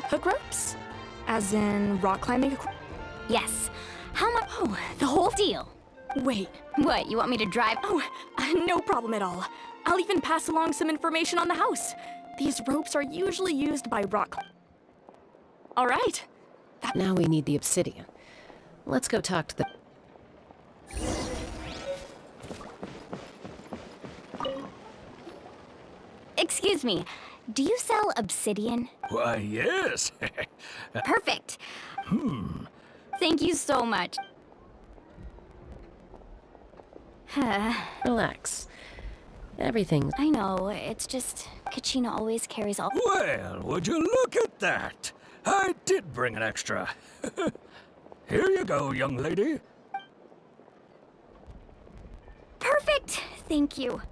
Hook ropes? As in rock climbing? Yes. How much? Oh, the whole deal. Wait. What, you want me to drive? Oh, no problem at all. I'll even pass along some information on the house. These ropes are usually used by rock. All right. Now we need the obsidian. Let's go talk to the... Excuse me, do you sell obsidian? Why, yes. Perfect. Thank you so much. Relax. Everything's... I know, it's just Kachina always carries all... Well, would you look at that? I did bring an extra. Here you go, young lady. Perfect! Thank you.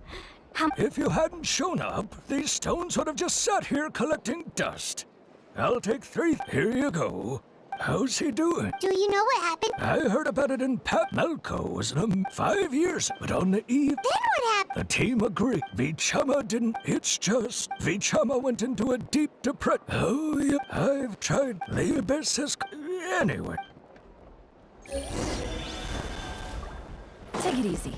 If you hadn't shown up, these stones would have just sat here collecting dust. I'll take 3. Here you go. How's he doing? Do you know what happened? I heard about it in Pat Malco was 5 years, but on the eve... Then what happened? The team agreed. Vichama didn't. It's just... Vichama went into a deep depression. Oh, yeah. I've tried. The abyss has... Anyway. Take it easy.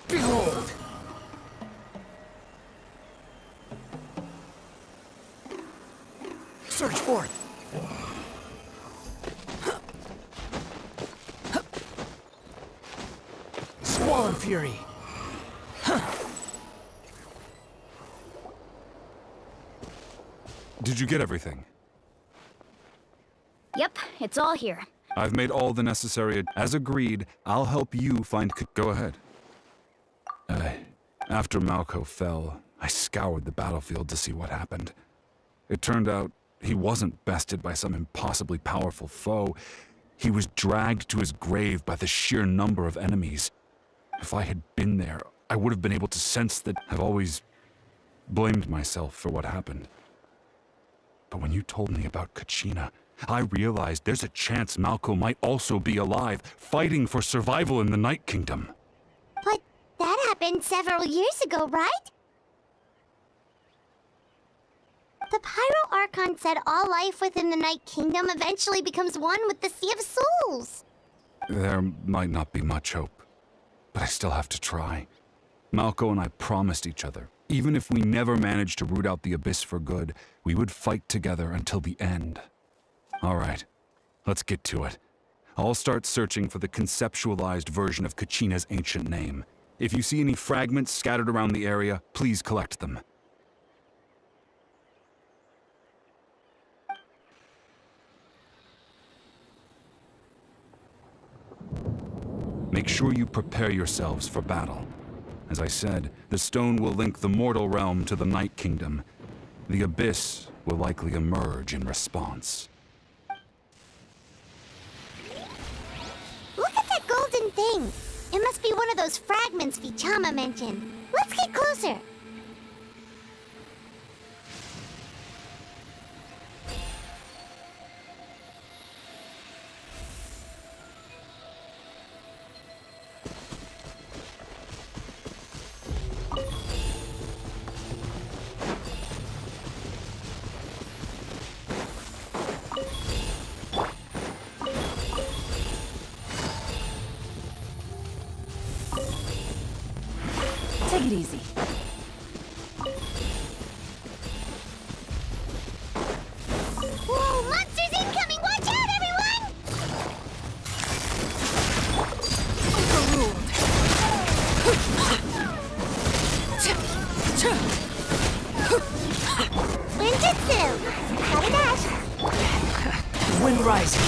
Behold! Search forth! Swan Fury! Did you get everything? Yep, it's all here. I've made all the necessary... As agreed, I'll help you find... Go ahead. After Malco fell, I scoured the battlefield to see what happened. It turned out he wasn't bested by some impossibly powerful foe. He was dragged to his grave by the sheer number of enemies. If I had been there, I would have been able to sense that I've always blamed myself for what happened. But when you told me about Kachina, I realized there's a chance Malco might also be alive, fighting for survival in the Night Kingdom. But that happened several years ago, right? The Pyro Archon said all life within the Night Kingdom eventually becomes one with the Sea of Souls. There might not be much hope, but I still have to try. Malco and I promised each other, even if we never managed to root out the Abyss for good, we would fight together until the end. All right, let's get to it. I'll start searching for the conceptualized version of Kachina's ancient name. If you see any fragments scattered around the area, please collect them. Make sure you prepare yourselves for battle. As I said, the stone will link the mortal realm to the Night Kingdom. The Abyss will likely emerge in response. Look at that golden thing. It must be one of those fragments Vichama mentioned. Let's get closer. Take it easy. Whoa, monsters incoming! Watch out, everyone! Overruled. Ninjutsu! Gotta dash! Wind rising.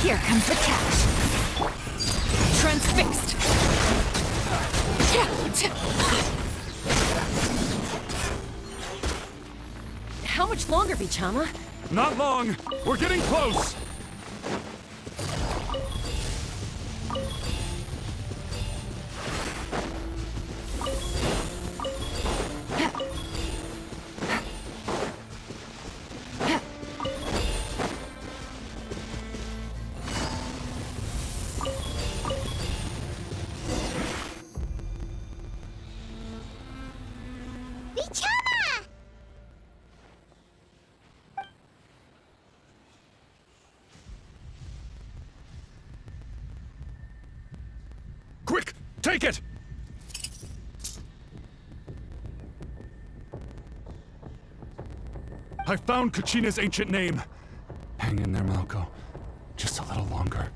Here comes the catch. Transfixed. How much longer, Vichama? Not long. We're getting close. Vichama! Quick, take it! I found Kachina's ancient name. Hang in there, Malco. Just a little longer.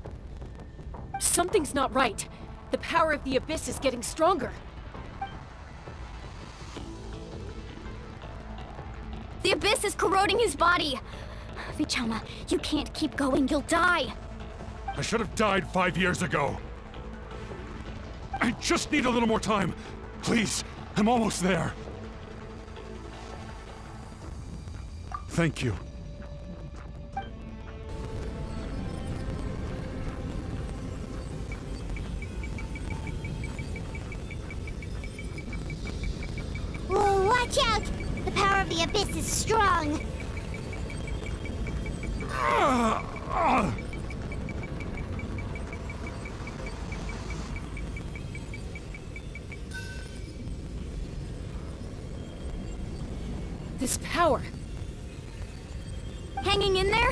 Something's not right. The power of the Abyss is getting stronger. The Abyss is corroding his body. Vichama, you can't keep going. You'll die. I should have died 5 years ago. I just need a little more time. Please, I'm almost there. Thank you. Whoa, watch out! The power of the Abyss is strong. This power. Hanging in there?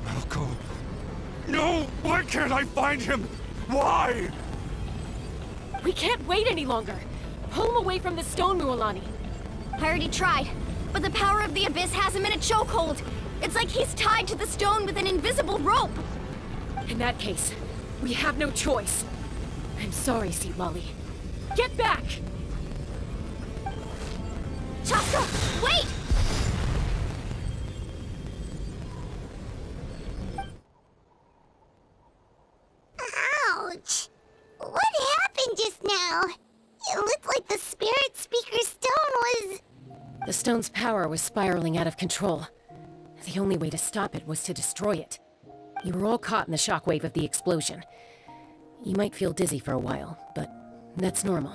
Malco. No! Why can't I find him? Why? We can't wait any longer. Pull him away from the stone, Mualani. I already tried, but the power of the Abyss has him in a chokehold. It's like he's tied to the stone with an invisible rope. In that case, we have no choice. I'm sorry, Seat Lolly. Get back! Chaska, wait! Ouch! What happened just now? It looked like the Spirit Speaker stone was... The stone's power was spiraling out of control. The only way to stop it was to destroy it. You were all caught in the shockwave of the explosion. You might feel dizzy for a while, but that's normal.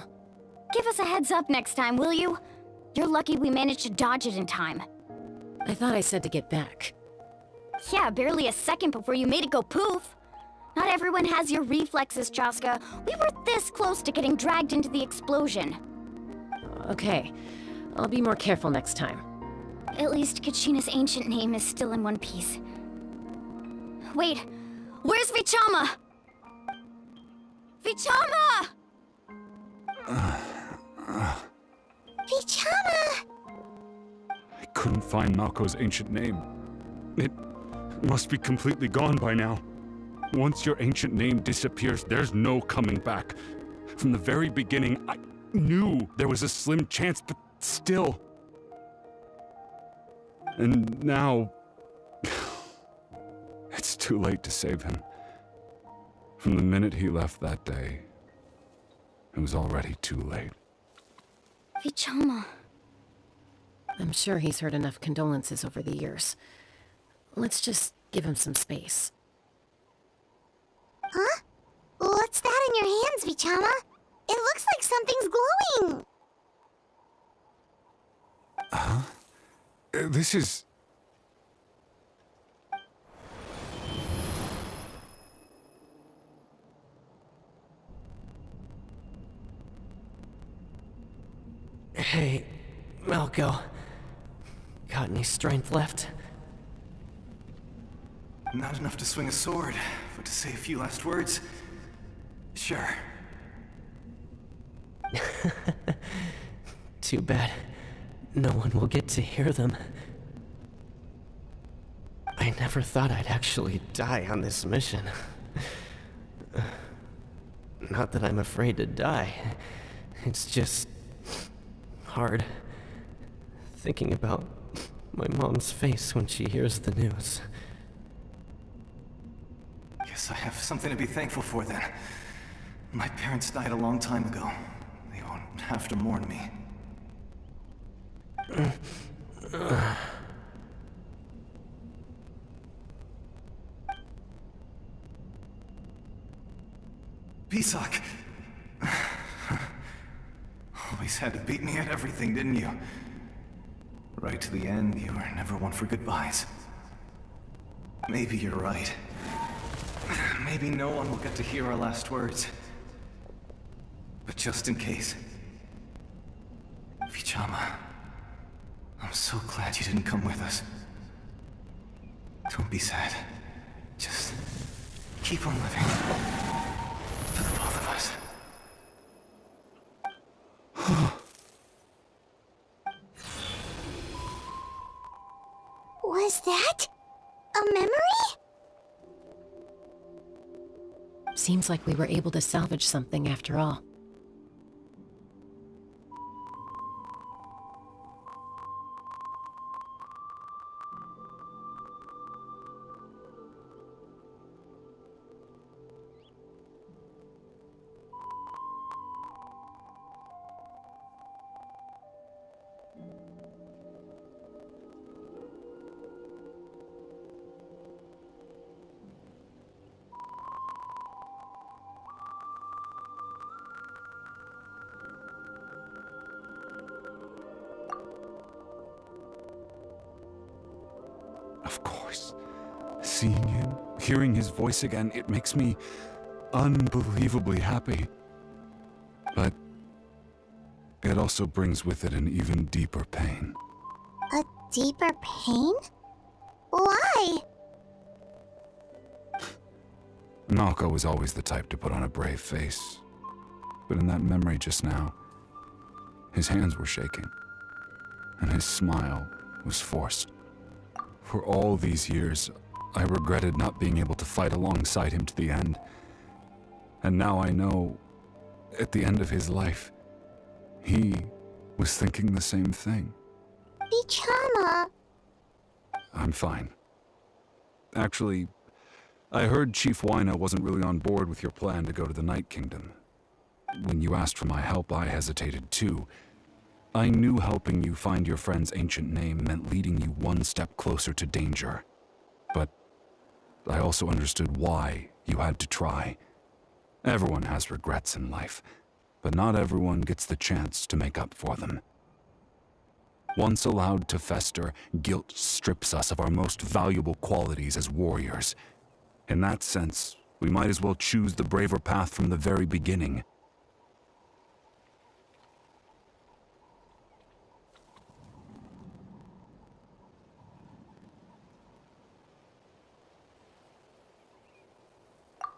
Give us a heads up next time, will you? You're lucky we managed to dodge it in time. I thought I said to get back. Yeah, barely a second before you made it go poof. Not everyone has your reflexes, Chaska. We were this close to getting dragged into the explosion. Okay, I'll be more careful next time. At least Kachina's ancient name is still in one piece. Wait, where's Vichama? Vichama! Vichama! I couldn't find Malco's ancient name. It must be completely gone by now. Once your ancient name disappears, there's no coming back. From the very beginning, I knew there was a slim chance, but still. And now... it's too late to save him. From the minute he left that day, it was already too late. Vichama. I'm sure he's heard enough condolences over the years. Let's just give him some space. Huh? What's that in your hands, Vichama? It looks like something's glowing! This is... Hey, Malco. Got any strength left? Not enough to swing a sword, but to say a few last words? Sure. Too bad. No one will get to hear them. I never thought I'd actually die on this mission. Not that I'm afraid to die. It's just hard thinking about my mom's face when she hears the news. Guess I have something to be thankful for then. My parents died a long time ago. They won't have to mourn me. Pisak! Always had to beat me at everything, didn't you? Right to the end, you were never one for goodbyes. Maybe you're right. Maybe no one will get to hear our last words. But just in case... Vichama, I'm so glad you didn't come with us. Don't be sad. Just keep on living. For the both of us. Was that a memory? Seems like we were able to salvage something after all. Of course. Seeing him, hearing his voice again, it makes me unbelievably happy. But it also brings with it an even deeper pain. A deeper pain? Why? Malco was always the type to put on a brave face. But in that memory just now, his hands were shaking, and his smile was forced. For all these years, I regretted not being able to fight alongside him to the end. And now I know, at the end of his life, he was thinking the same thing. Vichama. I'm fine. Actually, I heard Chief Wina wasn't really on board with your plan to go to the Night Kingdom. When you asked for my help, I hesitated too. I knew helping you find your friend's ancient name meant leading you one step closer to danger. But I also understood why you had to try. Everyone has regrets in life, but not everyone gets the chance to make up for them. Once allowed to fester, guilt strips us of our most valuable qualities as warriors. In that sense, we might as well choose the braver path from the very beginning.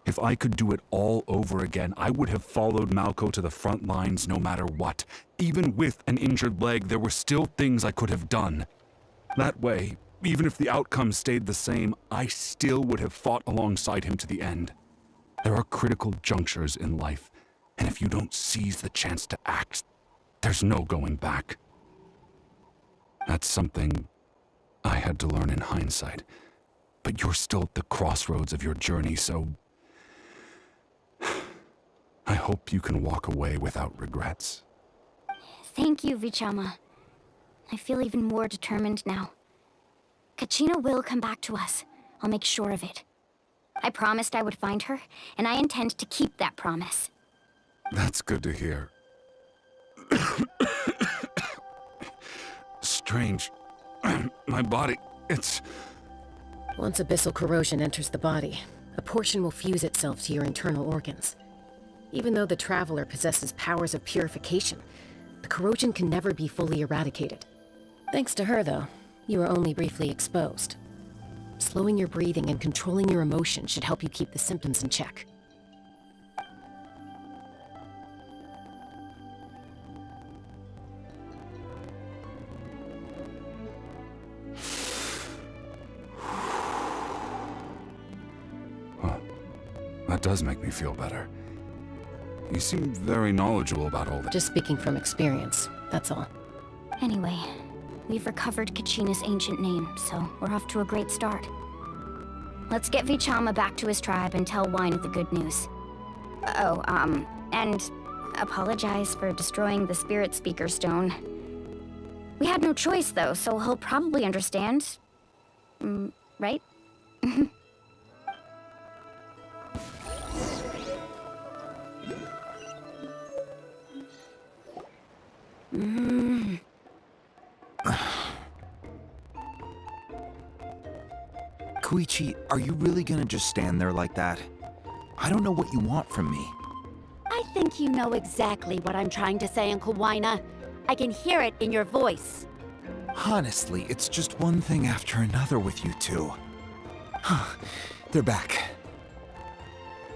If I could do it all over again, I would have followed Malco to the front lines no matter what. Even with an injured leg, there were still things I could have done. That way, even if the outcome stayed the same, I still would have fought alongside him to the end. There are critical junctures in life, and if you don't seize the chance to act, there's no going back. That's something I had to learn in hindsight. But you're still at the crossroads of your journey, so I hope you can walk away without regrets. Thank you, Vichama. I feel even more determined now. Kachina will come back to us. I'll make sure of it. I promised I would find her, and I intend to keep that promise. That's good to hear. Strange. My body, it's... Once abyssal corrosion enters the body, a portion will fuse itself to your internal organs. Even though the Traveler possesses powers of purification, the corrosion can never be fully eradicated. Thanks to her, though, you were only briefly exposed. Slowing your breathing and controlling your emotions should help you keep the symptoms in check. That does make me feel better. You seem very knowledgeable about all that. Just speaking from experience, that's all. Anyway, we've recovered Kachina's ancient name, so we're off to a great start. Let's get Vichama back to his tribe and tell Wine the good news. Oh, and apologize for destroying the Spirit Speaker Stone. We had no choice, though, so he'll probably understand. Right? Koichi, are you really gonna just stand there like that? I don't know what you want from me. I think you know exactly what I'm trying to say, Uncle Wina. I can hear it in your voice. Honestly, it's just one thing after another with you two. They're back.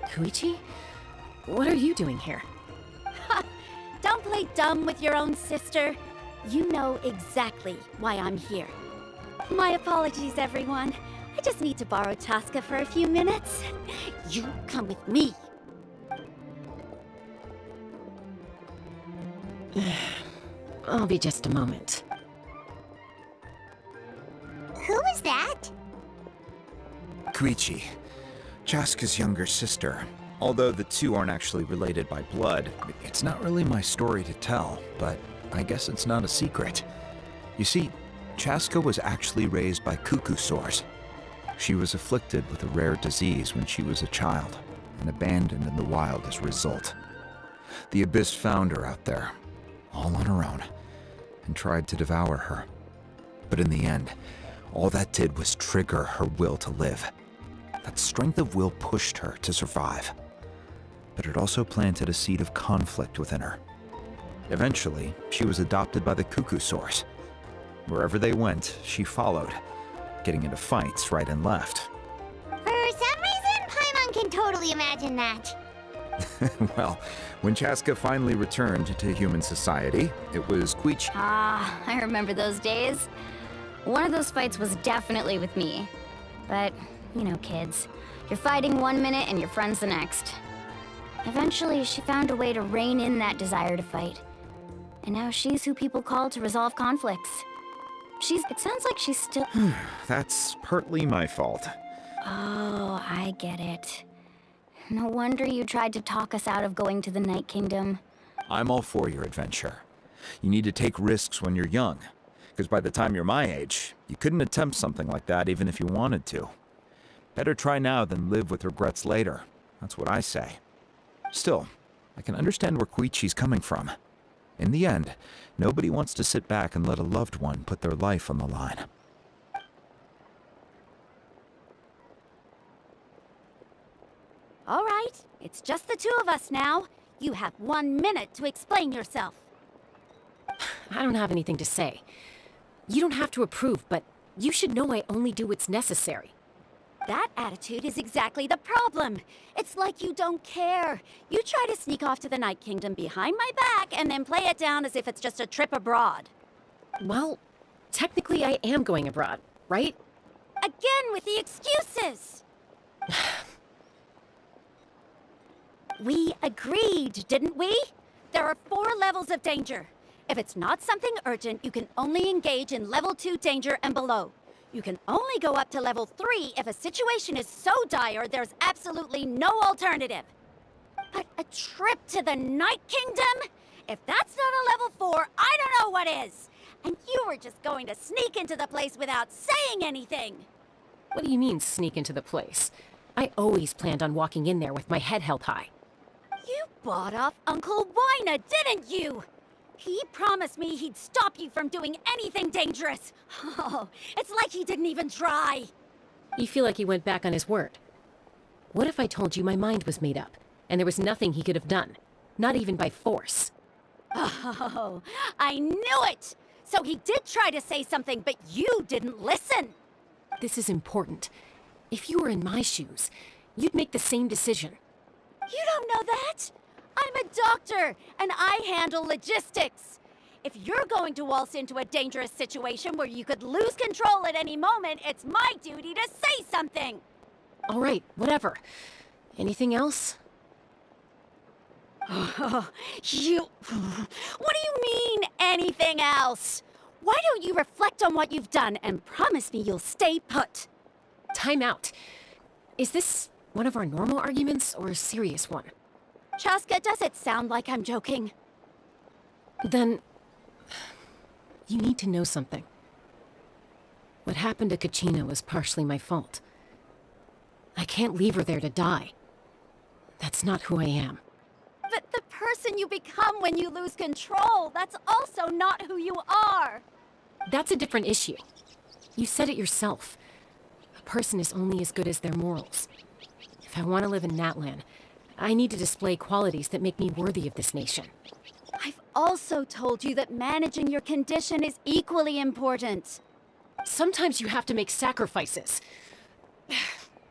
Koichi? What are you doing here? Don't play dumb with your own sister. You know exactly why I'm here. My apologies, everyone. I just need to borrow Chaska for a few minutes. You come with me. I'll be just a moment. Who is that? Koichi, Chaska's younger sister. Although the two aren't actually related by blood, it's not really my story to tell, but I guess it's not a secret. You see, Chaska was actually raised by cuckoo sores. She was afflicted with a rare disease when she was a child, and abandoned in the wild as a result. The Abyss found her out there, all on her own, and tried to devour her. But in the end, all that did was trigger her will to live. That strength of will pushed her to survive. But it also planted a seed of conflict within her. Eventually, she was adopted by the cuckoo source. Wherever they went, she followed, getting into fights right and left. For some reason, Paimon can totally imagine that. Well, when Chaska finally returned to human society, it was Koichi. Ah, I remember those days. One of those fights was definitely with me. But, you know, kids. You're fighting one minute and your friend's the next. Eventually, she found a way to rein in that desire to fight. And now she's who people call to resolve conflicts. It sounds like she's still... That's partly my fault. Oh, I get it. No wonder you tried to talk us out of going to the Night Kingdom. I'm all for your adventure. You need to take risks when you're young, because by the time you're my age, you couldn't attempt something like that even if you wanted to. Better try now than live with regrets later. That's what I say. Still, I can understand where Koichi's coming from. In the end, nobody wants to sit back and let a loved one put their life on the line. All right, it's just the two of us now. You have 1 minute to explain yourself. I don't have anything to say. You don't have to approve, but you should know I only do what's necessary. That attitude is exactly the problem. It's like you don't care. You try to sneak off to the Night Kingdom behind my back and then play it down as if it's just a trip abroad. Well, technically I am going abroad, right? Again with the excuses! We agreed, didn't we? There are 4 levels of danger. If it's not something urgent, you can only engage in level 2 danger and below. You can only go up to level 3 if a situation is so dire there's absolutely no alternative. But a trip to the Night Kingdom? If that's not a level 4, I don't know what is. And you were just going to sneak into the place without saying anything. What do you mean, sneak into the place? I always planned on walking in there with my head held high. You bought off Uncle Wina, didn't you? He promised me he'd stop you from doing anything dangerous. Oh, it's like he didn't even try. You feel like he went back on his word. What if I told you my mind was made up, and there was nothing he could have done? Not even by force. Oh, I knew it! So he did try to say something, but you didn't listen. This is important. If you were in my shoes, you'd make the same decision. You don't know that? I'm a doctor, and I handle logistics. If you're going to waltz into a dangerous situation where you could lose control at any moment, it's my duty to say something. All right, whatever. Anything else? What do you mean, anything else? Why don't you reflect on what you've done and promise me you'll stay put? Time out. Is this one of our normal arguments or a serious one? Chaska, does it sound like I'm joking? Then, you need to know something. What happened to Kachina was partially my fault. I can't leave her there to die. That's not who I am. But the person you become when you lose control, that's also not who you are. That's a different issue. You said it yourself. A person is only as good as their morals. If I want to live in Natlan, I need to display qualities that make me worthy of this nation. I've also told you that managing your condition is equally important. Sometimes you have to make sacrifices.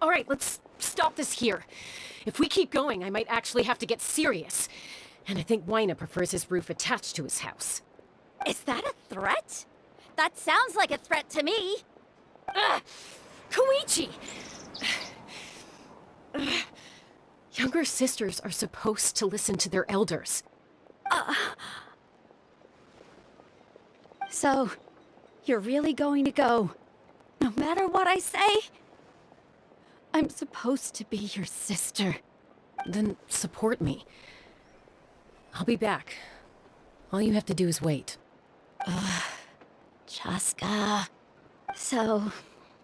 All right, let's stop this here. If we keep going, I might actually have to get serious. And I think Wyna prefers his roof attached to his house. Is that a threat? That sounds like a threat to me. Koichi! Younger sisters are supposed to listen to their elders. So, you're really going to go, no matter what I say? I'm supposed to be your sister. Then support me. I'll be back. All you have to do is wait. Chaska. So,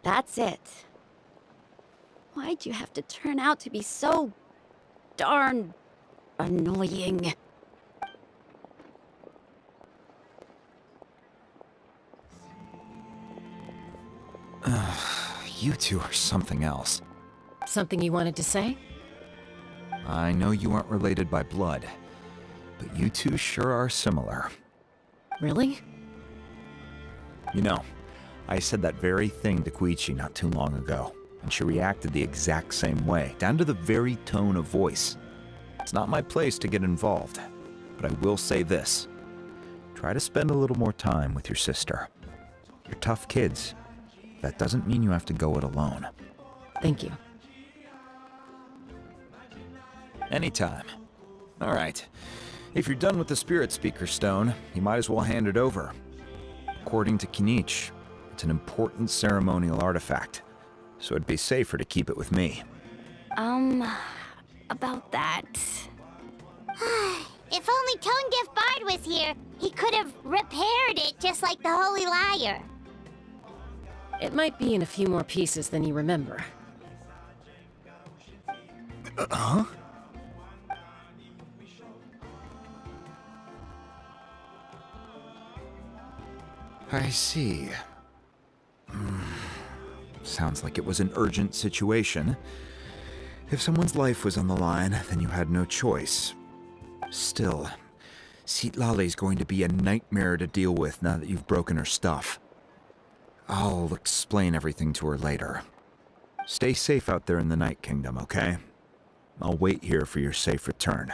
that's it. Why'd you have to turn out to be so darn annoying? You two are something else. Something you wanted to say? I know you aren't related by blood, but you two sure are similar. Really? You know, I said that very thing to Koichi not too long ago, and she reacted the exact same way, down to the very tone of voice. It's not my place to get involved, but I will say this. Try to spend a little more time with your sister. You're tough kids. That doesn't mean you have to go it alone. Thank you. Anytime. All right. If you're done with the Spirit Speaker Stone, you might as well hand it over. According to Kinich, it's an important ceremonial artifact, so it'd be safer to keep it with me. About that. If only Tone-Gift Bard was here, he could have repaired it just like the Holy Liar. It might be in a few more pieces than you remember. Huh? I see. Sounds like it was an urgent situation. If someone's life was on the line, then you had no choice. Still, Citlali's going to be a nightmare to deal with now that you've broken her stuff. I'll explain everything to her later. Stay safe out there in the Night Kingdom, okay? I'll wait here for your safe return.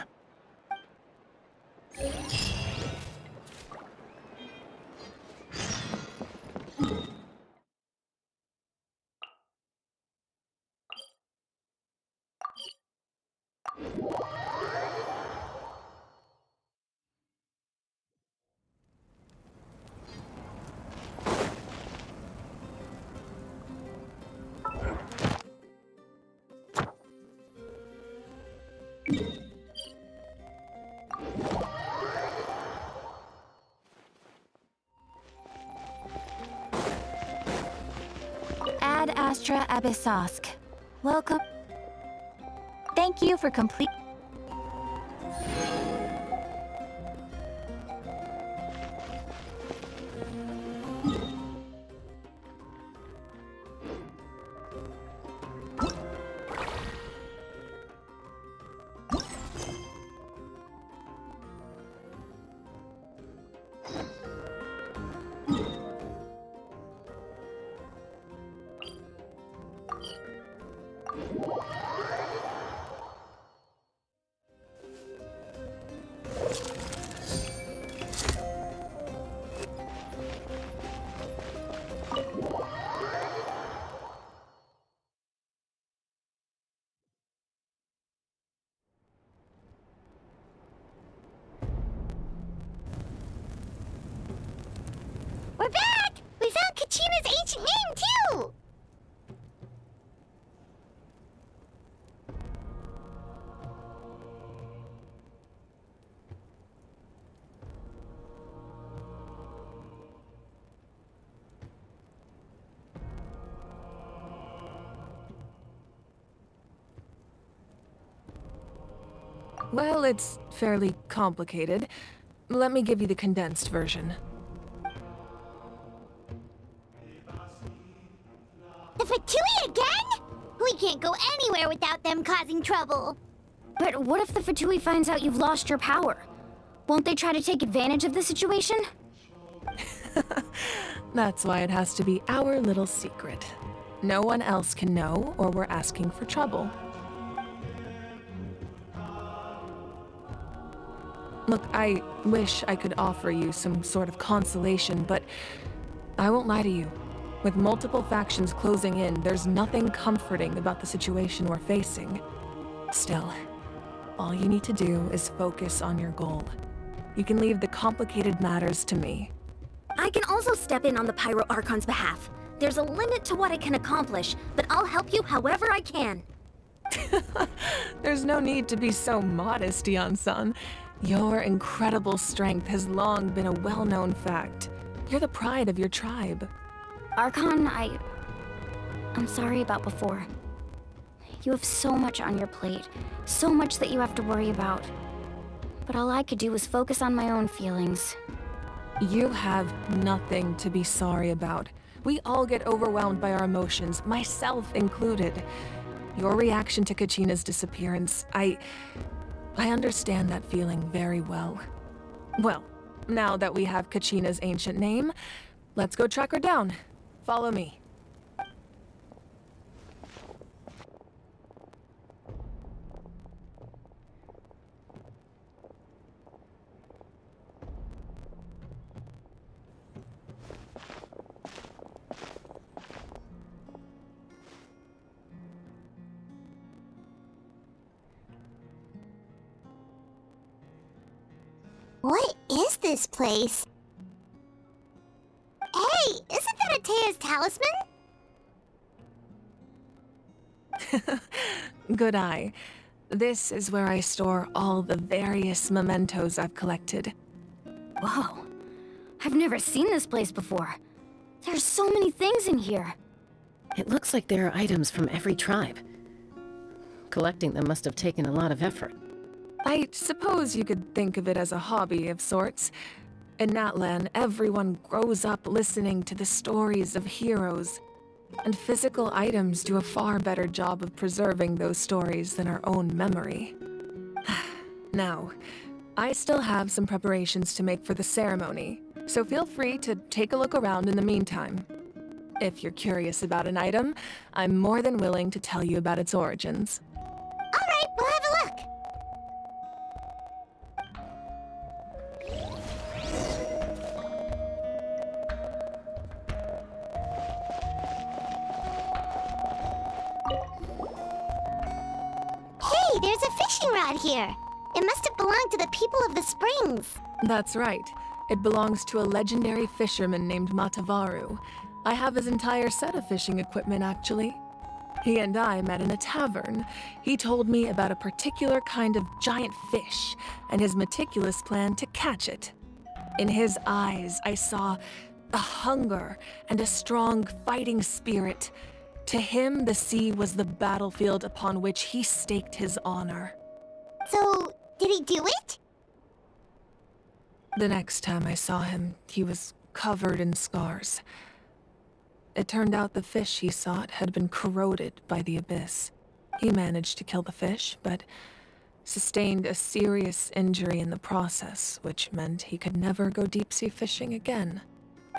Ad Astra Abyssosk. Welcome. Thank you for complete. We're back! We found Kachina's ancient name, too! Well, it's fairly complicated. Let me give you the condensed version. The Fatui again? We can't go anywhere without them causing trouble. But what if the Fatui finds out you've lost your power? Won't they try to take advantage of the situation? That's why it has to be our little secret. No one else can know, or we're asking for trouble. Look, I wish I could offer you some sort of consolation, but I won't lie to you. With multiple factions closing in, there's nothing comforting about the situation we're facing. Still, all you need to do is focus on your goal. You can leave the complicated matters to me. I can also step in on the Pyro Archon's behalf. There's a limit to what I can accomplish, but I'll help you however I can. There's no need to be so modest, Yan-san. Your incredible strength has long been a well-known fact. You're the pride of your tribe. Archon, I'm sorry about before. You have so much on your plate, so much that you have to worry about. But all I could do was focus on my own feelings. You have nothing to be sorry about. We all get overwhelmed by our emotions, myself included. Your reaction to Kachina's disappearance, I understand that feeling very well. Well, now that we have Kachina's ancient name, let's go track her down. Follow me. What is this place? Hey, isn't that Atea's talisman? Good eye. This is where I store all the various mementos I've collected. Whoa. I've never seen this place before. There's so many things in here. It looks like there are items from every tribe. Collecting them must have taken a lot of effort. I suppose you could think of it as a hobby of sorts. In Natlan, everyone grows up listening to the stories of heroes. And physical items do a far better job of preserving those stories than our own memory. Now, I still have some preparations to make for the ceremony, so feel free to take a look around in the meantime. If you're curious about an item, I'm more than willing to tell you about its origins. Alright, we'll have a look. Hey, there's a fishing rod here. It must have belonged to the people of the springs. That's right. It belongs to a legendary fisherman named Matavaru. I have his entire set of fishing equipment, actually. He and I met in a tavern. He told me about a particular kind of giant fish and his meticulous plan to catch it. In his eyes, I saw a hunger and a strong fighting spirit. To him, the sea was the battlefield upon which he staked his honor. So, did he do it? The next time I saw him, he was covered in scars. It turned out the fish he sought had been corroded by the abyss. He managed to kill the fish, but sustained a serious injury in the process, which meant he could never go deep-sea fishing again.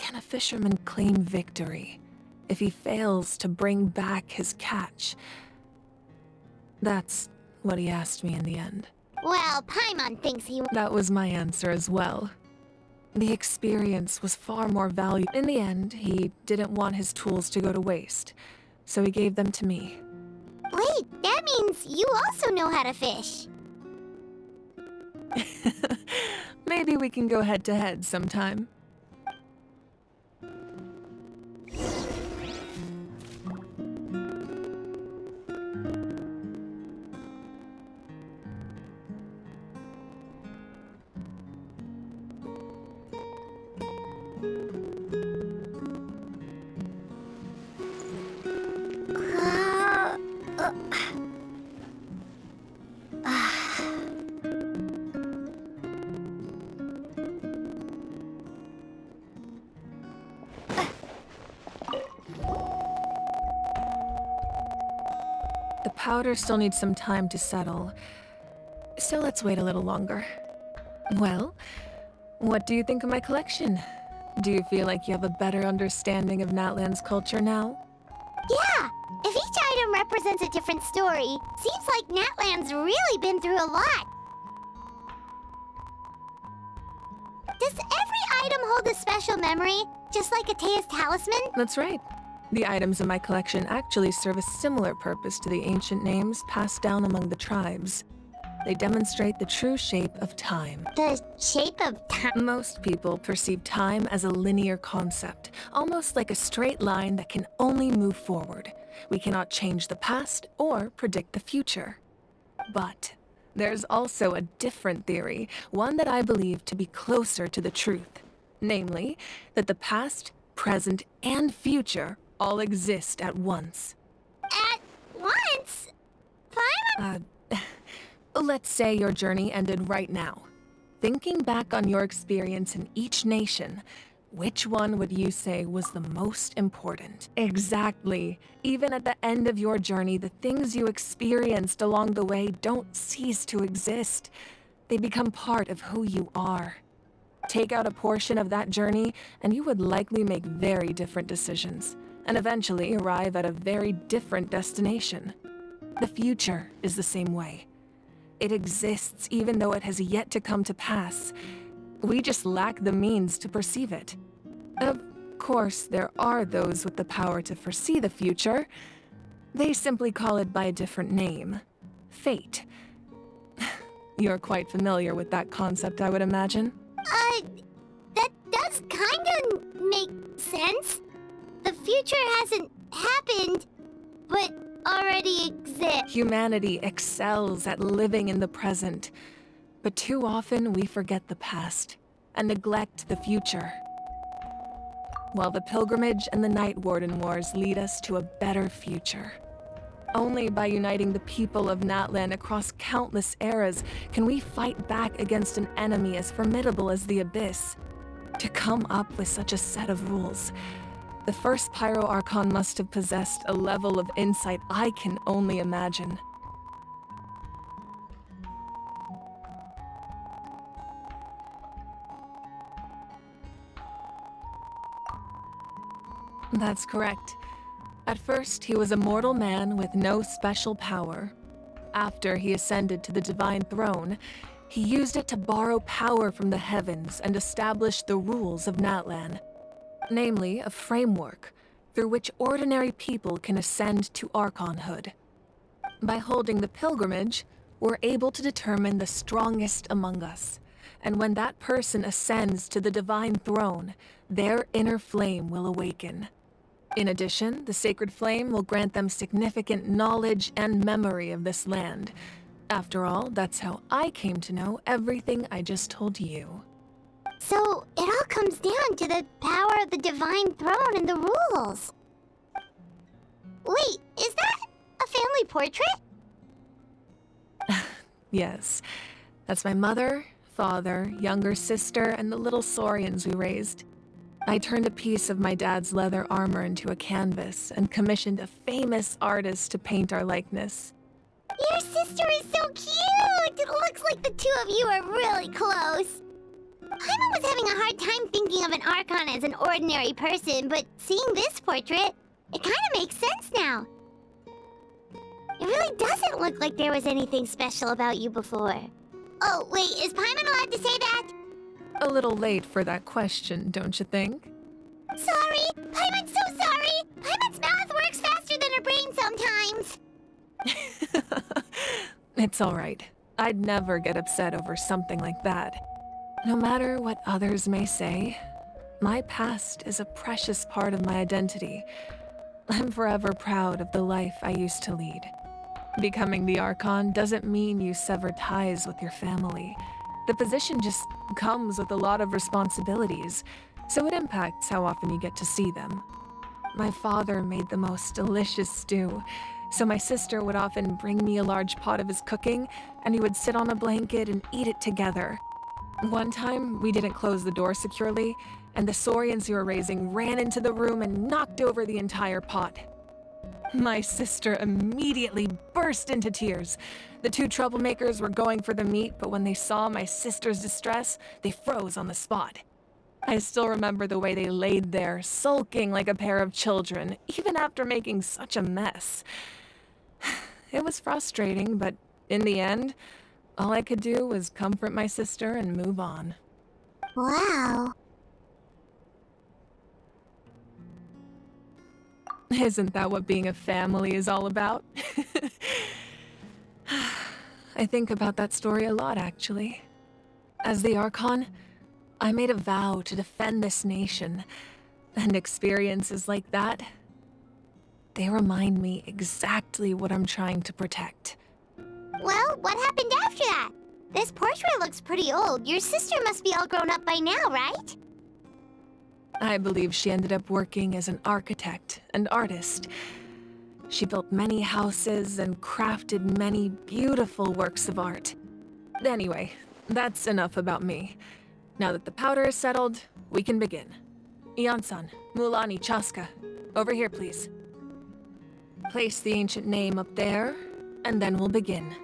Can a fisherman claim victory if he fails to bring back his catch? That's what he asked me in the end. Well, Paimon thinks he... That was my answer as well. The experience was far more valuable. In the end, he didn't want his tools to go to waste, so he gave them to me. Wait, that means you also know how to fish. Maybe we can go head-to-head sometime. The powder still needs some time to settle, so let's wait a little longer. Well, what do you think of my collection? Do you feel like you have a better understanding of Natlan's culture now? Yeah! If each item represents a different story, seems like Natlan's really been through a lot. Does every item hold a special memory, just like Atea's talisman? That's right. The items in my collection actually serve a similar purpose to the ancient names passed down among the tribes. They demonstrate the true shape of time. The shape of time? Most people perceive time as a linear concept, almost like a straight line that can only move forward. We cannot change the past or predict the future. But there's also a different theory, one that I believe to be closer to the truth. Namely, that the past, present, and future all exist at once. At once? Paimon? Let's say your journey ended right now. Thinking back on your experience in each nation, which one would you say was the most important? Exactly. Even at the end of your journey, the things you experienced along the way don't cease to exist. They become part of who you are. Take out a portion of that journey, and you would likely make very different decisions, and eventually arrive at a very different destination. The future is the same way. It exists even though it has yet to come to pass. We just lack the means to perceive it. Of course, there are those with the power to foresee the future. They simply call it by a different name. Fate. You're quite familiar with that concept, I would imagine. That does kinda make sense. The future hasn't happened, but already exists. Humanity excels at living in the present, but too often we forget the past and neglect the future. While the pilgrimage and the Night Warden Wars lead us to a better future. Only by uniting the people of Natlan across countless eras can we fight back against an enemy as formidable as the Abyss. To come up with such a set of rules, the first Pyro Archon must have possessed a level of insight I can only imagine. That's correct. At first, he was a mortal man with no special power. After he ascended to the divine throne, he used it to borrow power from the heavens and establish the rules of Natlan. Namely, a framework through which ordinary people can ascend to Archonhood. By holding the pilgrimage, we're able to determine the strongest among us, and when that person ascends to the divine throne, their inner flame will awaken. In addition, the sacred flame will grant them significant knowledge and memory of this land. After all, that's how I came to know everything I just told you. So, it all comes down to the power of the divine throne and the rules. Wait, is that a family portrait? Yes. That's my mother, father, younger sister, and the little saurians we raised. I turned a piece of my dad's leather armor into a canvas and commissioned a famous artist to paint our likeness. Your sister is so cute! It looks like the two of you are really close. Paimon was having a hard time thinking of an Archon as an ordinary person, but seeing this portrait, it kinda makes sense now. It really doesn't look like there was anything special about you before. Oh, wait, is Paimon allowed to say that? A little late for that question, don't you think? Sorry! Paimon's so sorry! Paimon's mouth works faster than her brain sometimes! It's all right. I'd never get upset over something like that. No matter what others may say, my past is a precious part of my identity. I'm forever proud of the life I used to lead. Becoming the Archon doesn't mean you sever ties with your family. The position just comes with a lot of responsibilities, so it impacts how often you get to see them. My father made the most delicious stew, so my sister would often bring me a large pot of his cooking, and we would sit on a blanket and eat it together. One time, we didn't close the door securely, and the saurians you were raising ran into the room and knocked over the entire pot. My sister immediately burst into tears. The two troublemakers were going for the meat, but when they saw my sister's distress, they froze on the spot. I still remember the way they laid there, sulking like a pair of children, even after making such a mess. It was frustrating, but in the end, all I could do was comfort my sister and move on. Wow. Isn't that what being a family is all about? I think about that story a lot, actually. As the Archon, I made a vow to defend this nation, and experiences like that, they remind me exactly what I'm trying to protect. Well, what happened after that? This portrait looks pretty old. Your sister must be all grown up by now, right? I believe she ended up working as an architect and artist. She built many houses and crafted many beautiful works of art. Anyway, that's enough about me. Now that the powder is settled, we can begin. Ian-san, Mulani, Chaska, over here, please. Place the ancient name up there, and then we'll begin.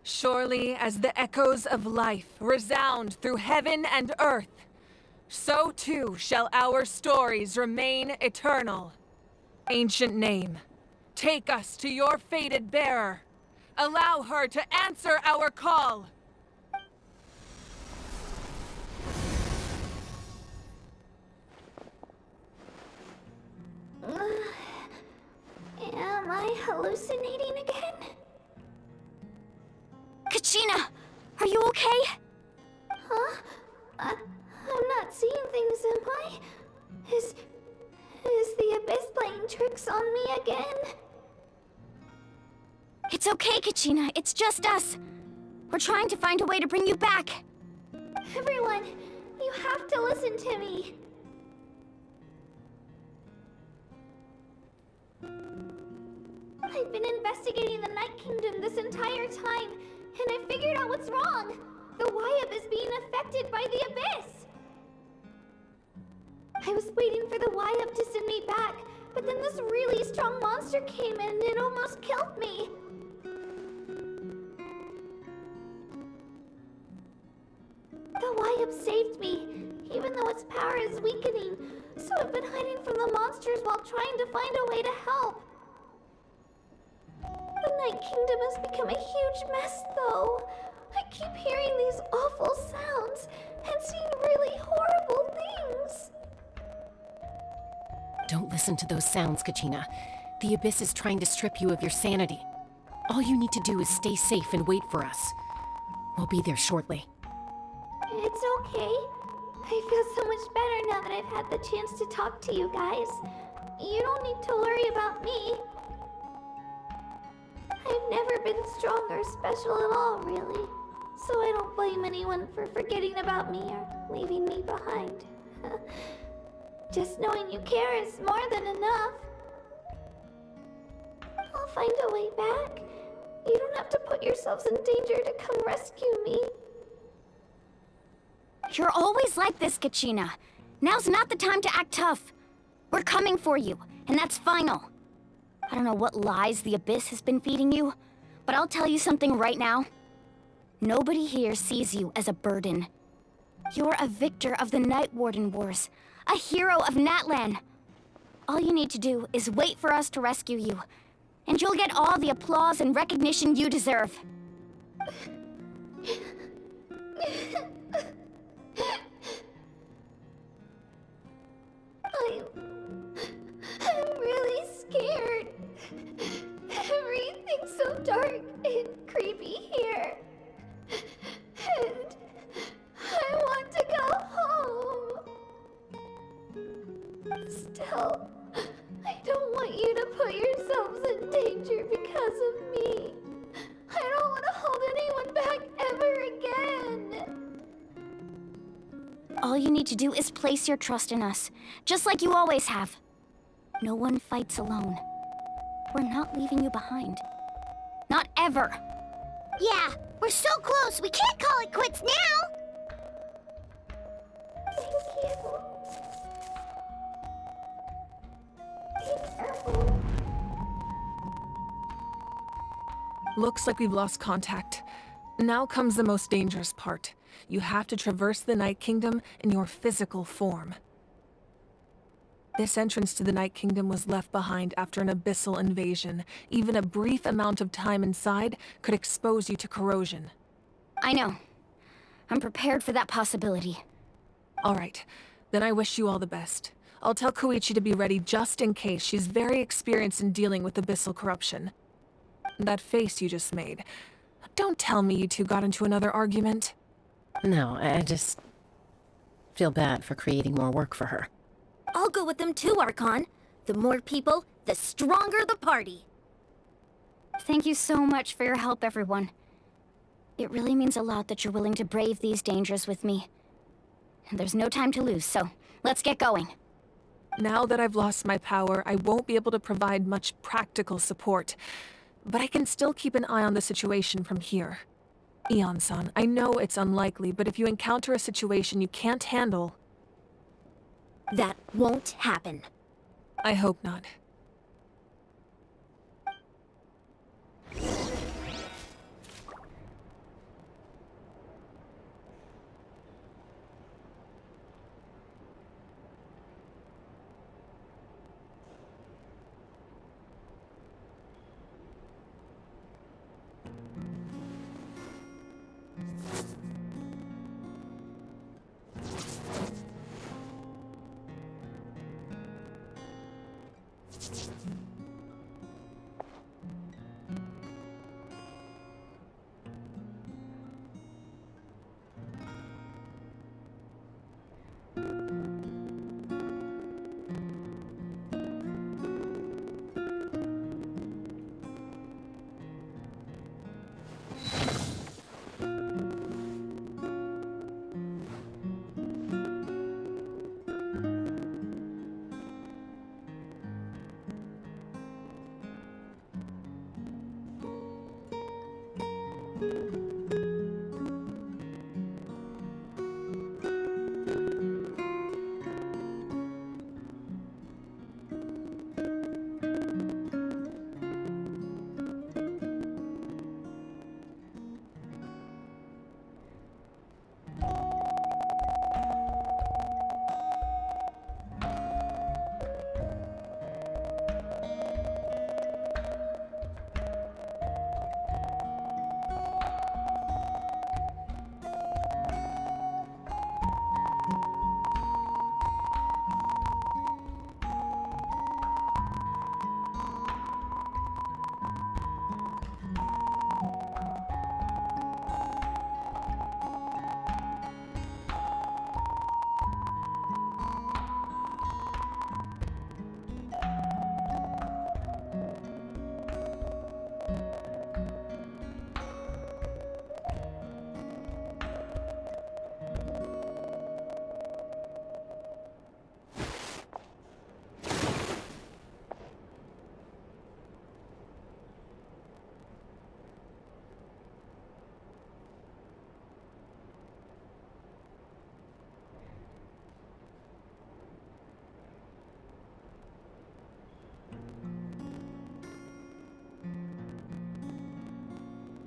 Surely as the echoes of life resound through heaven and earth, so too shall our stories remain eternal. Ancient name, take us to your fated bearer. Allow her to answer our call. Am I hallucinating again? Kachina, are you okay? Huh? I'm not seeing things, am I? Is the Abyss playing tricks on me again? It's okay, Kachina. It's just us. We're trying to find a way to bring you back. Everyone, you have to listen to me. I've been investigating the Night Kingdom this entire time, and I figured out what's wrong. The Wyab is being affected by the Abyss. I was waiting for the Wyab to send me back, but then this really strong monster came in and it almost killed me. The Wyab saved me, even though its power is weakening, so I've been hiding from the monsters while trying to find a way to help. The Night Kingdom has become a huge mess, though. I keep hearing these awful sounds and seeing really horrible things. Don't listen to those sounds, Kachina. The Abyss is trying to strip you of your sanity. All you need to do is stay safe and wait for us. We'll be there shortly. It's okay. I feel so much better now that I've had the chance to talk to you guys. You don't need to worry about me. I've never been strong or special at all, really. So I don't blame anyone for forgetting about me or leaving me behind. Just knowing you care is more than enough. I'll find a way back. You don't have to put yourselves in danger to come rescue me. You're always like this, Kachina. Now's not the time to act tough. We're coming for you, and that's final. I don't know what lies the Abyss has been feeding you, but I'll tell you something right now. Nobody here sees you as a burden. You're a victor of the Night Warden Wars, a hero of Natlan. All you need to do is wait for us to rescue you, and you'll get all the applause and recognition you deserve. I'm really scared. Everything's so dark and creepy here. And I want to go home. Still, I don't want you to put yourselves in danger because of me. I don't want to hold anyone back ever again. All you need to do is place your trust in us, just like you always have. No one fights alone. We're not leaving you behind. Not ever. Yeah, we're so close. We can't call it quits now. Thank you. Be careful. Looks like we've lost contact. Now comes the most dangerous part. You have to traverse the Night Kingdom in your physical form. This entrance to the Night Kingdom was left behind after an abyssal invasion. Even a brief amount of time inside could expose you to corrosion. I know. I'm prepared for that possibility. All right, then I wish you all the best. I'll tell Koichi to be ready just in case. She's very experienced in dealing with abyssal corruption. That face you just made. Don't tell me you two got into another argument. No, I just feel bad for creating more work for her. I'll go with them too, Archon. The more people, the stronger the party. Thank you so much for your help, everyone. It really means a lot that you're willing to brave these dangers with me. And there's no time to lose, so let's get going. Now that I've lost my power, I won't be able to provide much practical support. But I can still keep an eye on the situation from here. Eon-san, I know it's unlikely, but if you encounter a situation you can't handle... That won't happen. I hope not.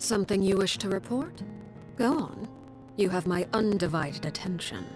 Something you wish to report? Go on. You have my undivided attention.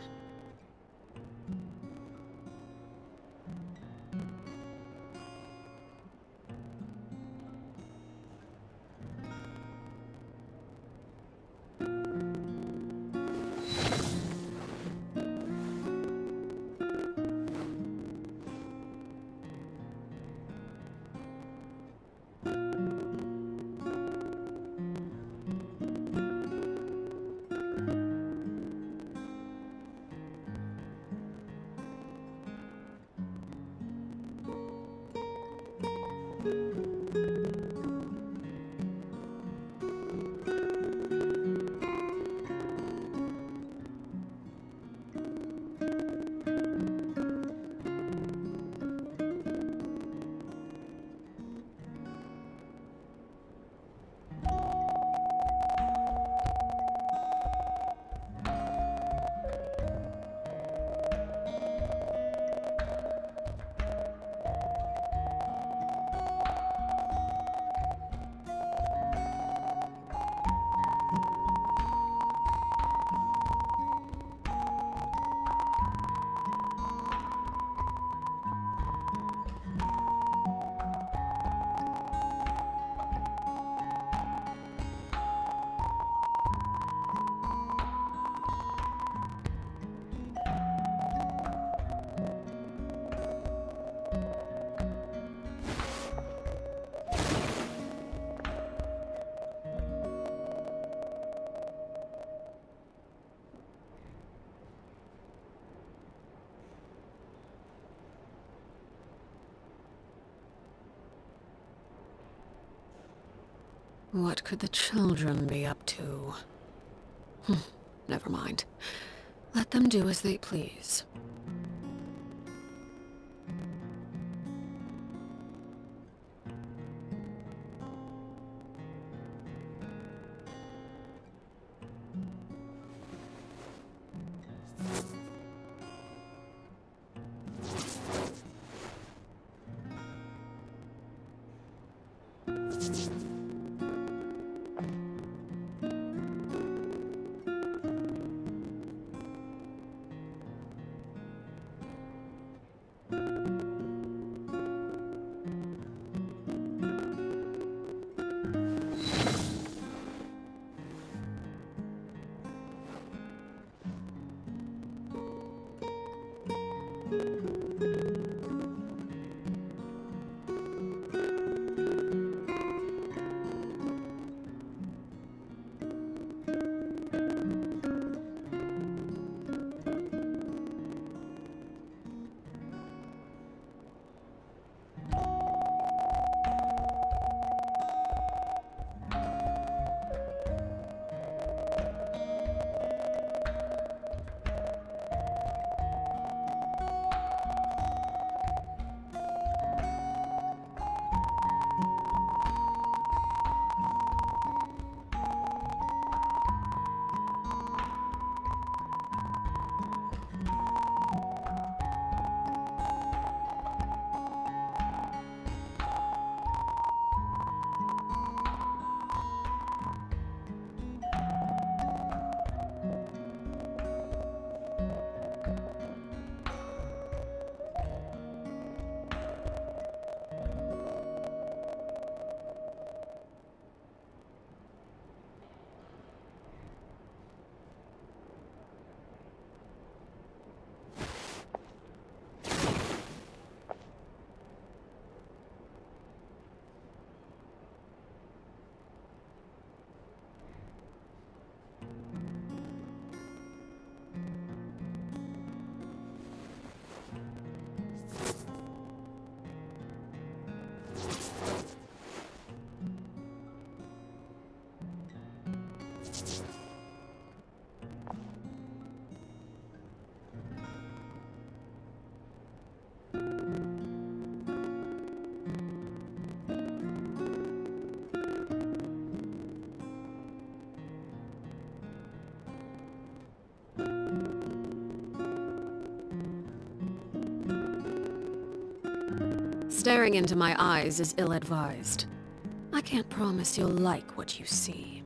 What could the children be up to? Never mind. Let them do as they please. Staring into my eyes is ill-advised. I can't promise you'll like what you see.